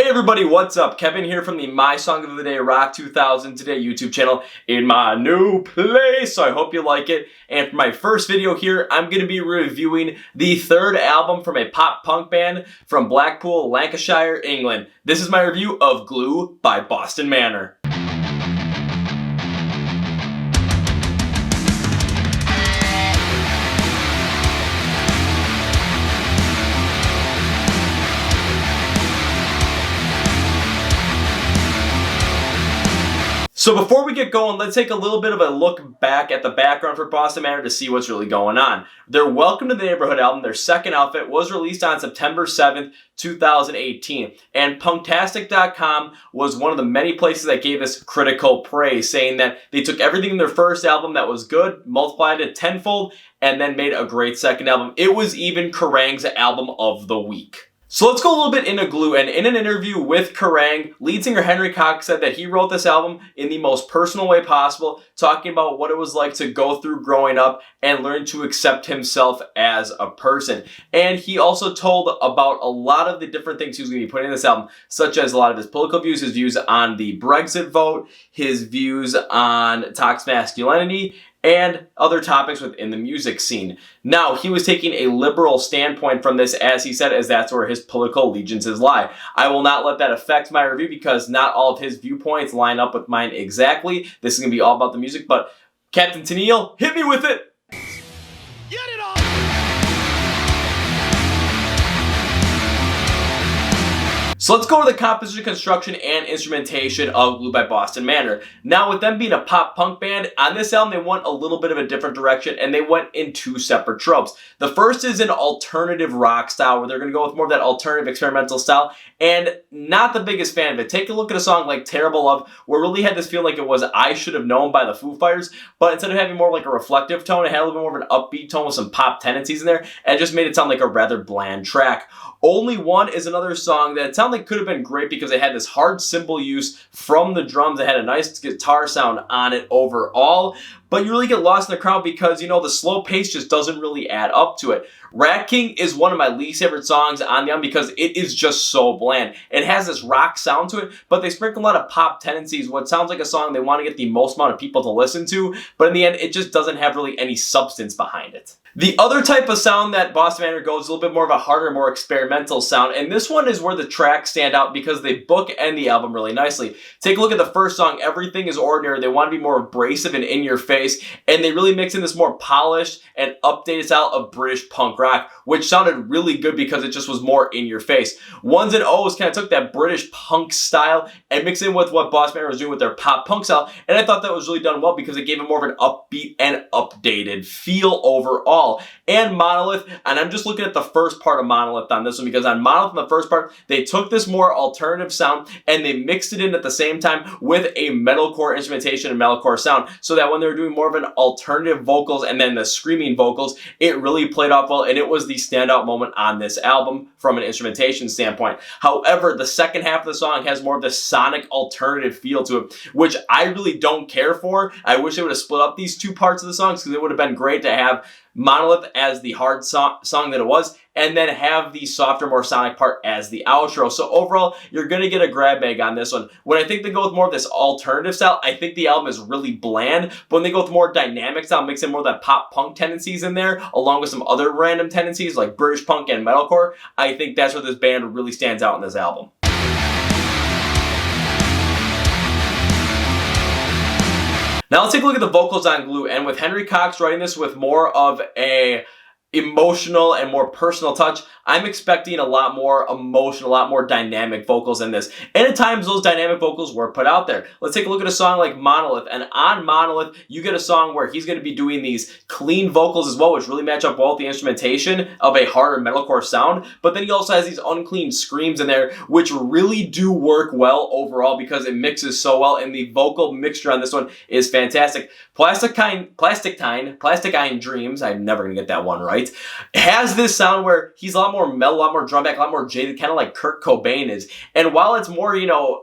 Hey everybody, what's up? Kevin here from the My Song of the Day Rock 2000 Today YouTube channel in my new place. So I hope you like it. And for my first video here, I'm going to be reviewing the third album from a pop punk band from Blackpool, Lancashire, England. This is my review of Glue by Boston Manor. So before we get going, let's take a little bit of a look back at the background for Boston Manor to see what's really going on. Their Welcome to the Neighborhood album, their second outfit, was released on September 7th, 2018. And Punktastic.com was one of the many places that gave this critical praise, saying that they took everything in their first album that was good, multiplied it tenfold, and then made a great second album. It was even Kerrang's album of the week. So let's go a little bit into Glue, and in an interview with Kerrang, lead singer Henry Cox said that he wrote this album in the most personal way possible, talking about what it was like to go through growing up and learn to accept himself as a person. And he also told about a lot of the different things he was going to be putting in this album, such as a lot of his political views, his views on the Brexit vote, his views on toxic masculinity, and other topics within the music scene. Now, he was taking a liberal standpoint from this, as he said, as that's where his political allegiances lie. I will not let that affect my review because not all of his viewpoints line up with mine exactly. This is going to be all about the music, but Captain Tennille, hit me with it! Get it on! So let's go to the composition, construction, and instrumentation of Glue by Boston Manor. Now, with them being a pop punk band, on this album they went a little bit of a different direction, and they went in two separate tropes. The first is an alternative rock style, where they're going to go with more of that alternative experimental style, and not the biggest fan of it. Take a look at a song like Terrible Love, where it really had this feeling like it was I Should Have Known by the Foo Fighters, but instead of having more like a reflective tone, it had a little bit more of an upbeat tone with some pop tendencies in there, and it just made it sound like a rather bland track. Only One is another song that it sounded like could have been great because it had this hard cymbal use from the drums. It had a nice guitar sound on it overall, but you really get lost in the crowd because, you know, the slow pace just doesn't really add up to it. Rat King is one of my least favorite songs on the album because it is just so bland. It has this rock sound to it, but they sprinkle a lot of pop tendencies. What sounds like a song they want to get the most amount of people to listen to, but in the end, it just doesn't have really any substance behind it. The other type of sound that Boston Manor goes is a little bit more of a harder, more experimental sound, and this one is where the tracks stand out because they bookend the album really nicely. Take a look at the first song, Everything is Ordinary. They want to be more abrasive and in your face, and they really mix in this more polished and updated style of British punk rock, which sounded really good because it just was more in your face. Ones and O's kind of took that British punk style and mixed in with what Boston Manor was doing with their pop punk style, and I thought that was really done well because it gave it more of an upbeat and updated feel overall. And Monolith, and I'm just looking at the first part of Monolith on this one because on Monolith in the first part, they took this more alternative sound and they mixed it in at the same time with a metalcore instrumentation and metalcore sound, so that when they were doing more of an alternative vocals and then the screaming vocals, it really played off well, and it was the standout moment on this album from an instrumentation standpoint. However, the second half of the song has more of the sonic alternative feel to it, which I really don't care for. I wish they would have split up these two parts of the songs because it would have been great to have Monolith as the hard song that it was, and then have the softer, more sonic part as the outro. So overall, you're going to get a grab bag on this one. When I think they go with more of this alternative style, I think the album is really bland, but when they go with more dynamic style, mix in more of that pop punk tendencies in there, along with some other random tendencies like British punk and metalcore, I think that's where this band really stands out in this album. Now let's take a look at the vocals on Glue, and with Henry Cox writing this with more of a emotional and more personal touch, I'm expecting a lot more emotional, a lot more dynamic vocals in this. And at times, those dynamic vocals were put out there. Let's take a look at a song like Monolith. And on Monolith, you get a song where he's going to be doing these clean vocals as well, which really match up well with the instrumentation of a harder metalcore sound. But then he also has these unclean screams in there, which really do work well overall because it mixes so well. And the vocal mixture on this one is fantastic. Plastic Dreams, I'm never going to get that one right. right? Has this sound where he's a lot more mellow, a lot more drum back, a lot more jaded, kind of like Kurt Cobain is. And while it's more,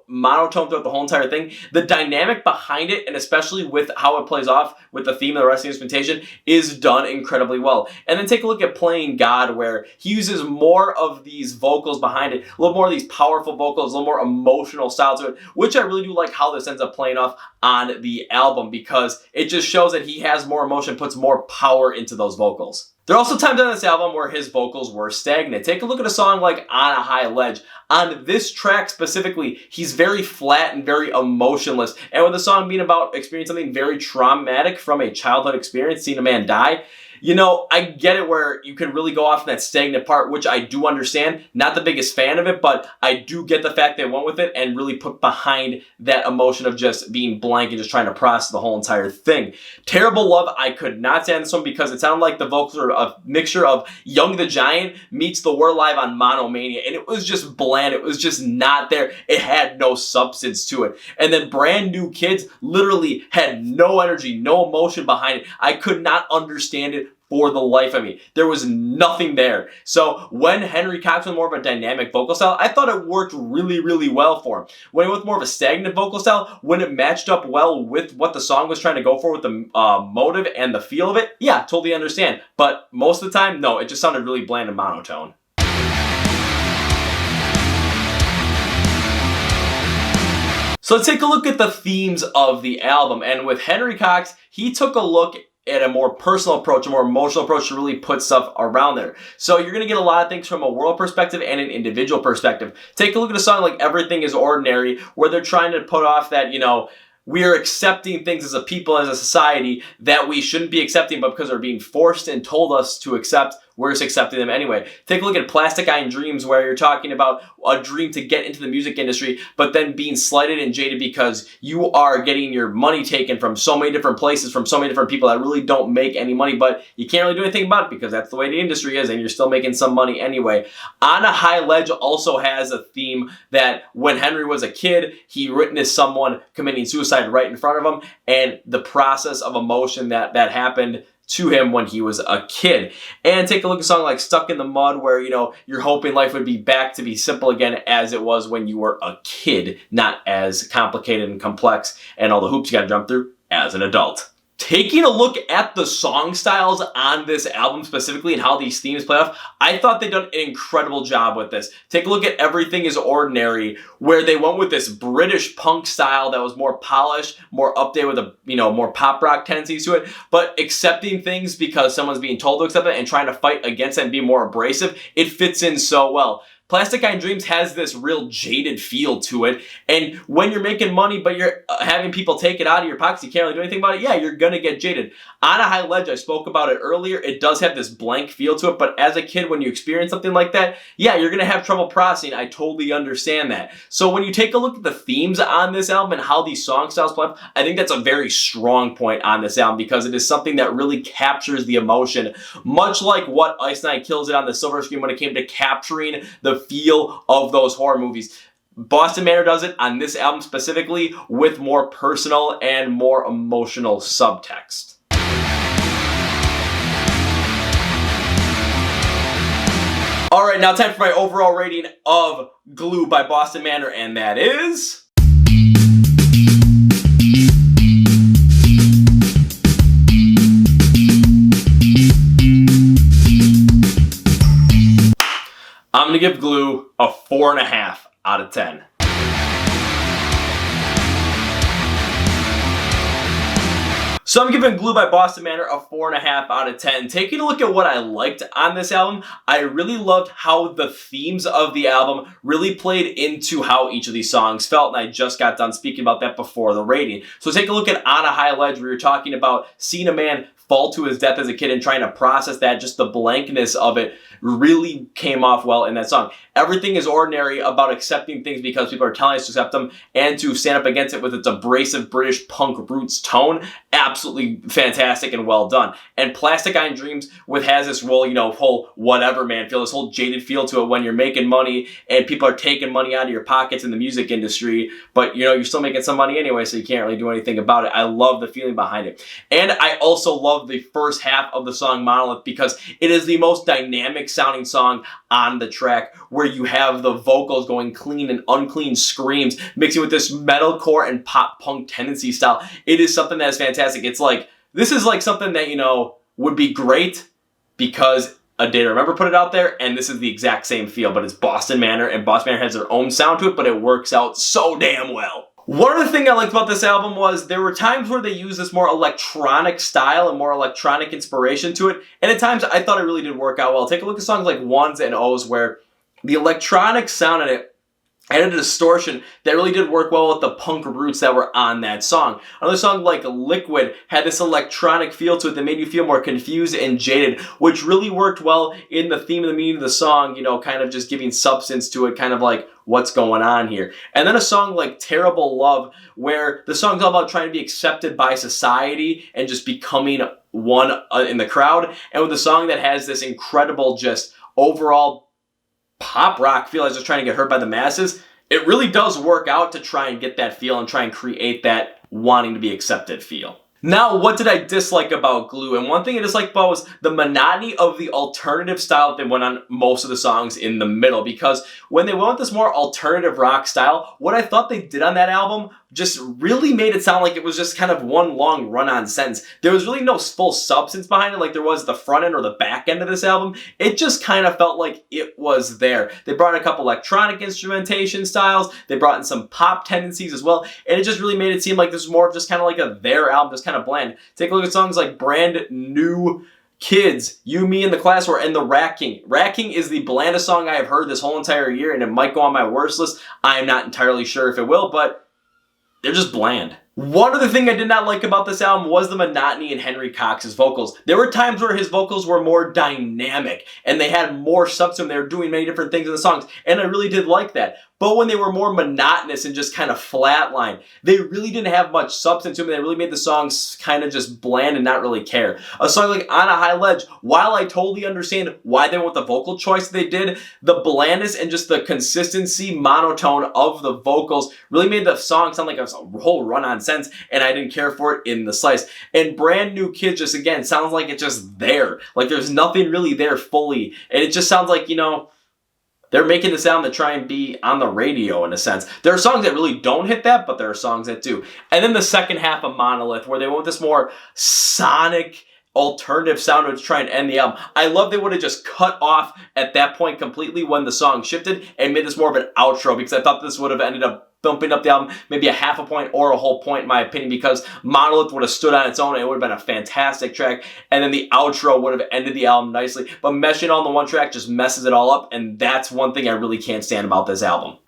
monotone throughout the whole entire thing, the dynamic behind it, and especially with how it plays off with the theme of the rest of the instrumentation, is done incredibly well. And then take a look at Playing God, where he uses more of these vocals behind it, a little more of these powerful vocals, a little more emotional style to it, which I really do like how this ends up playing off on the album, because it just shows that he has more emotion, puts more power into those vocals. There are also times on this album where his vocals were stagnant. Take a look at a song like On a High Ledge. On this track specifically, he's very flat and very emotionless. And with the song being about experiencing something very traumatic from a childhood experience, seeing a man die, I get it where you can really go off in that stagnant part, which I do understand. Not the biggest fan of it, but I do get the fact they went with it and really put behind that emotion of just being blank and just trying to process the whole entire thing. Terrible Love, I could not stand this one because it sounded like the vocals were a mixture of Young the Giant meets the We're Live on Monomania, and it was just bland. It was just not there. It had no substance to it. And then Brand New Kids literally had no energy, no emotion behind it. I could not understand it for the life of me. There was nothing there. So when Henry Cox was more of a dynamic vocal style, I thought it worked really, really well for him. When he went with more of a stagnant vocal style, when it matched up well with what the song was trying to go for with the motive and the feel of it, yeah, totally understand. But most of the time, no, it just sounded really bland and monotone. So let's take a look at the themes of the album. And with Henry Cox, he took a look at a more personal approach, a more emotional approach to really put stuff around there. So you're going to get a lot of things from a world perspective and an individual perspective. Take a look at a song like Everything is Ordinary, where they're trying to put off that, we are accepting things as a people, as a society, that we shouldn't be accepting, but because they're being forced and told us to accept, we're just accepting them anyway. Take a look at Plastic Eye Dreams, where you're talking about a dream to get into the music industry, but then being slighted and jaded because you are getting your money taken from so many different places, from so many different people that really don't make any money, but you can't really do anything about it because that's the way the industry is, and you're still making some money anyway. On a High Ledge also has a theme that when Henry was a kid, he witnessed someone committing suicide right in front of him, and the process of emotion that happened to him when he was a kid. And take a look at a song like Stuck in the Mud, where, you're hoping life would be back to be simple again as it was when you were a kid, not as complicated and complex and all the hoops you gotta jump through as an adult. Taking a look at the song styles on this album specifically and how these themes play off, I thought they'd done an incredible job with this. Take a look at Everything is Ordinary, where they went with this British punk style that was more polished, more updated with a, more pop rock tendencies to it, but accepting things because someone's being told to accept it and trying to fight against it and be more abrasive. It fits in so well. Plastic Eye Dreams has this real jaded feel to it, and when you're making money but you're having people take it out of your pockets, you can't really do anything about it, yeah, you're gonna get jaded. On a High Ledge, I spoke about it earlier, it does have this blank feel to it, but as a kid, when you experience something like that, yeah, you're gonna have trouble processing. I totally understand that. So when you take a look at the themes on this album and how these song styles play, I think that's a very strong point on this album because it is something that really captures the emotion, much like what Ice Nine Kills It on the silver screen when it came to capturing the feel of those horror movies. Boston Manor does it on this album specifically with more personal and more emotional subtext. Alright, now time for my overall rating of Glue by Boston Manor, and that is... I'm going to give Glue a 4.5 out of 10. So I'm giving Glue by Boston Manor a 4.5 out of 10. Taking a look at what I liked on this album, I really loved how the themes of the album really played into how each of these songs felt, and I just got done speaking about that before the rating. So take a look at On a High Ledge, where you're talking about seeing a man fall to his death as a kid and trying to process that, just the blankness of it really came off well in that song. Everything is Ordinary, about accepting things because people are telling us to accept them and to stand up against it with its abrasive British punk roots tone. Absolutely fantastic and well done. And Plastic Eye Dreams has this whole whatever man feel, this whole jaded feel to it when you're making money and people are taking money out of your pockets in the music industry, but you're still making some money anyway, so you can't really do anything about it. I love the feeling behind it. And I also love love the first half of the song Monolith because it is the most dynamic sounding song on the track, where you have the vocals going clean and unclean screams mixing with this metalcore and pop punk tendency style. It is something that is fantastic. It's like, this is like something that, you know, would be great because A Day to Remember put it out there, and this is the exact same feel, but it's Boston Manor, and Boston Manor has their own sound to it, but it works out so damn well. One other thing I liked about this album was there were times where they used this more electronic style and more electronic inspiration to it, and at times I thought it really did work out well. Take a look at songs like Ones and O's, where the electronic sound in it added a distortion that really did work well with the punk roots that were on that song. Another song like Liquid had this electronic feel to it that made you feel more confused and jaded, which really worked well in the theme and the meaning of the song, you know, kind of just giving substance to it, kind of like what's going on here. And then a song like Terrible Love, where the song's all about trying to be accepted by society and just becoming one in the crowd, and with a song that has this incredible just overall pop rock feel, as just trying to get heard by the masses. It really does work out to try and get that feel and try and create that wanting to be accepted feel. Now, what did I dislike about Glue? And one thing I disliked about was the monotony of the alternative style that they went on most of the songs in the middle, because when they went with this more alternative rock style, what I thought they did on that album just really made it sound like it was just kind of one long run-on sentence. There was really no full substance behind it like there was at the front end or the back end of this album. It just kind of felt like it was there. They brought in a couple electronic instrumentation styles, they brought in some pop tendencies as well, and it just really made it seem like this was more of just kind of like a their album, just kind of bland. Take a look at songs like Brand New Kids, You, Me, and the Class War, and The Racking. Racking is the blandest song I have heard this whole entire year, and it might go on my worst list. I am not entirely sure if it will, but they're just bland. One other thing I did not like about this album was the monotony in Henry Cox's vocals. There were times where his vocals were more dynamic and they had more substance. They were doing many different things in the songs, and I really did like that. But when they were more monotonous and just kind of flatline, they really didn't have much substance to them. They really made the songs kind of just bland and not really care. A song like On a High Ledge, while I totally understand why they went with the vocal choice they did, the blandness and just the consistency, monotone of the vocals really made the song sound like a whole run-on sentence, and I didn't care for it in the slice. And Brand New Kids just, again, sounds like it's just there. Like there's nothing really there fully. And it just sounds like, you know, they're making the sound to try and be on the radio in a sense. There are songs that really don't hit that, but there are songs that do. And then the second half of Monolith, where they went with this more sonic alternative sound to try and end the album. I love they would have just cut off at that point completely when the song shifted and made this more of an outro, because I thought this would have ended up bumping up the album maybe a half a point or a whole point in my opinion, because Monolith would have stood on its own and it would have been a fantastic track, and then the outro would have ended the album nicely. But meshing all in the one track just messes it all up, and that's one thing I really can't stand about this album.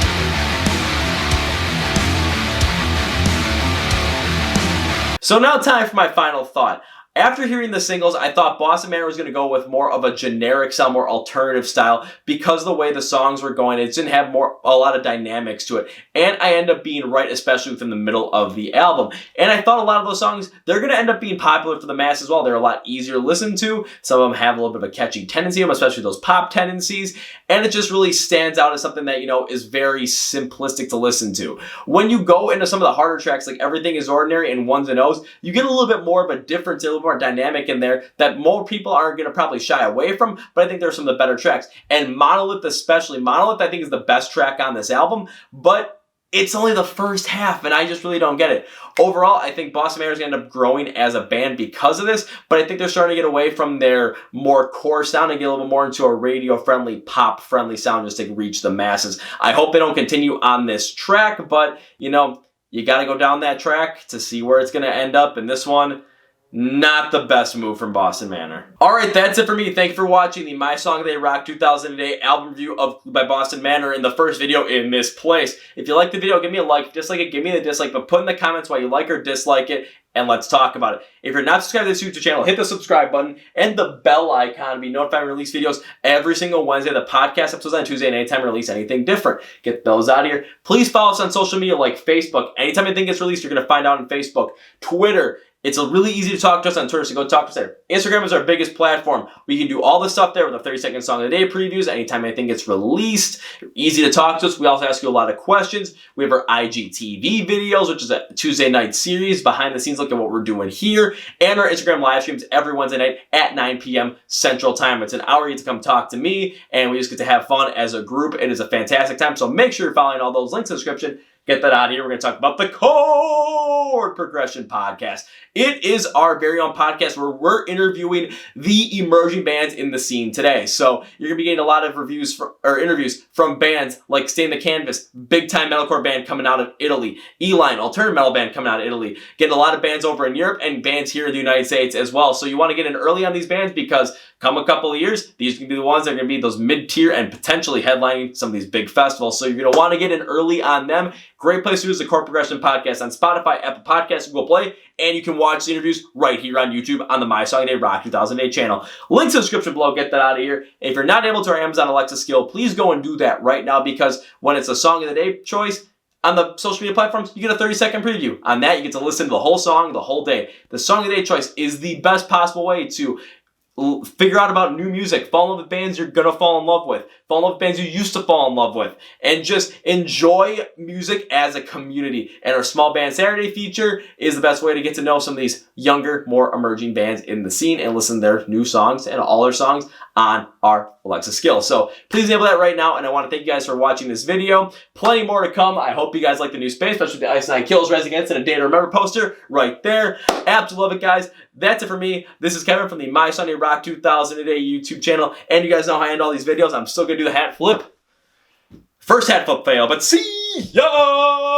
So now time for my final thought. After hearing the singles, I thought Boston Manor was going to go with more of a generic sound, more alternative style, because of the way the songs were going. It didn't have a lot of dynamics to it. And I end up being right, especially within the middle of the album. And I thought a lot of those songs, they're going to end up being popular for the mass as well. They're a lot easier to listen to. Some of them have a little bit of a catchy tendency, especially those pop tendencies. And it just really stands out as something that, you know, is very simplistic to listen to. When you go into some of the harder tracks, like Everything Is Ordinary and Ones and O's, you get a little bit more of a difference, a little more dynamic in there that more people aren't going to probably shy away from, but I think there's some of the better tracks. And Monolith especially. Monolith I think is the best track on this album, but it's only the first half, and I just really don't get it. Overall, I think Boston Manor is going to end up growing as a band because of this, but I think they're starting to get away from their more core sound and get a little bit more into a radio-friendly, pop-friendly sound just to reach the masses. I hope they don't continue on this track, but, you know, you got to go down that track to see where it's going to end up, and this one, not the best move from Boston Manor. Alright, that's it for me. Thank you for watching the My Song of the Day Rock 2008 album review by Boston Manor in the first video in this place. If you like the video, give me a like. If you dislike it, give me the dislike, but put in the comments why you like or dislike it, and let's talk about it. If you're not subscribed to this YouTube channel, hit the subscribe button and the bell icon to be notified when I release videos every single Wednesday. The podcast episodes on Tuesday, and anytime I release anything different. Get those out of here. Please follow us on social media like Facebook. Anytime anything gets released, you're going to find out on Facebook, Twitter, It's really easy to talk to us on Twitter, so go talk to us there. Instagram is our biggest platform. We can do all this stuff there with the 30-second song of the day previews anytime anything gets released. Easy to talk to us. We also ask you a lot of questions. We have our IGTV videos, which is a Tuesday night series, behind the scenes look at what we're doing here, and our Instagram live streams every Wednesday night at 9 p.m. Central Time. It's an hour you get to come talk to me, and we just get to have fun as a group. It is a fantastic time, so make sure you're following all those links in the description. Get that out of here. We're going to talk about the Chord Progression Podcast. It is our very own podcast where we're interviewing the emerging bands in the scene today. So you're going to be getting a lot of interviews from bands like Stain the Canvas, big time metalcore band coming out of Italy, E-Line, alternative metal band coming out of Italy, getting a lot of bands over in Europe and bands here in the United States as well. So you want to get in early on these bands because come a couple of years, these can be the ones that are going to be those mid-tier and potentially headlining some of these big festivals. So you're going to want to get in early on them. Great place to do is the Chord Progression Podcast on Spotify, Apple Podcasts, Google Play, and you can watch the interviews right here on YouTube on the My Song of the Day Rock 2008 channel. Links in the description below. Get that out of here. If you're not able to our Amazon Alexa skill, please go and do that right now because when it's a Song of the Day choice, on the social media platforms, you get a 30-second preview. On that, you get to listen to the whole song the whole day. The Song of the Day choice is the best possible way to figure out about new music, fall in love with bands you're gonna fall in love with, fall in love with bands you used to fall in love with, and just enjoy music as a community. And our Small Band Saturday feature is the best way to get to know some of these younger, more emerging bands in the scene and listen to their new songs and all their songs on our Alexa skill. So please enable that right now, and I want to thank you guys for watching this video. Plenty more to come. I hope you guys like the new space, especially the Ice 9 Kills Rise Against and a Day to Remember poster right there. Absolutely love it, guys. That's it for me. This is Kevin from the My Sunday Rock 2008 YouTube channel, and you guys know how I end all these videos. I'm still going to do the hat flip. First hat flip fail, but see ya!